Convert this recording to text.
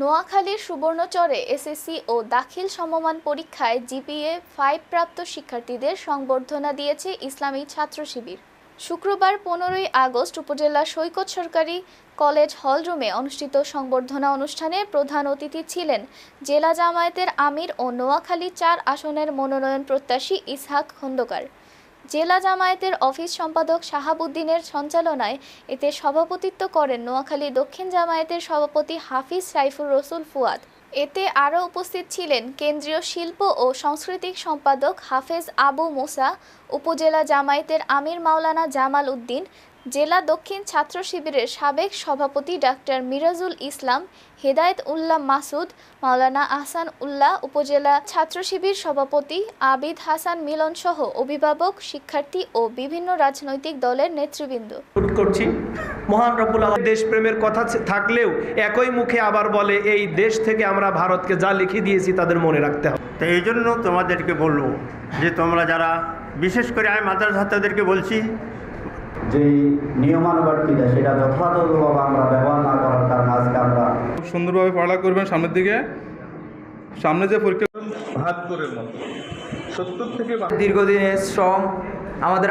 নোয়াখালীর সুবর্ণচরে এসএসসি ও দাখিল সমমান পরীক্ষায় জিপিএ 5 প্রাপ্ত শিক্ষার্থীদের সংবর্ধনা দিয়েছে ইসলামী ছাত্র শিবির। শুক্রবার 15ই আগস্ট উপজেলা সৈকত সরকারি কলেজ হলরুমে অনুষ্ঠিত সংবর্ধনা অনুষ্ঠানে প্রধান অতিথি ছিলেন জেলা জামায়াতের আমির ও নোয়াখালী 4 আসনের মনোনয়ন প্রত্যাশী ইসহাক খন্দকার। জেলা জামায়াতের অফিস সম্পাদক শাহাবুদ্দিনের সঞ্চালনায় এতে সভাপতিত্ব করেন নোয়াখালী দক্ষিণ জামায়াতের সভাপতি হাফিজ সাইফুর রসুল ফুয়াদ। এতে আরও উপস্থিত ছিলেন কেন্দ্রীয় শিল্প ও সাংস্কৃতিক সম্পাদক হাফেজ আবু মুসা, উপজেলা জামায়াতের আমির মাওলানা জামাল উদ্দিন, জেলা দক্ষিণ ছাত্র শিবিরের সাবেক সভাপতি ডাক্তার মিরাজুল ইসলাম, হেদায়েত উল্লাহ মাসুদ, মাওলানা আহসান উল্লাহ, উপজেলা ছাত্র শিবির সভাপতি আবিদ হাসান মিলন সহ অভিভাবক, শিক্ষার্থী ও বিভিন্ন রাজনৈতিক দলের নেতৃবৃন্দ। করছি মহান রব্বুল আলামিন দেশপ্রেমের কথা থাকলেও একই মুখে আবার বলে এই দেশ থেকে আমরা ভারতকে যা লিখে দিয়েছি তাদের মনে রাখতে হবে। তো এই জন্য তোমাদেরকে বলবো যে তোমরা যারা, বিশেষ করে আমি মাদ্রাসা ছাত্রদেরকে বলছি, যে নিয়মানুবর্তিতা সেটা যথাযথভাবে আমরা ব্যবহার না করার কারণে আজকে আমরা সুন্দরভাবে পড়ালেখা করবেন, সামনের দিকে সামনে যে পরীক্ষা ৭২-এর মতো ৭০ থেকে দীর্ঘদিনের শ্রম আমাদের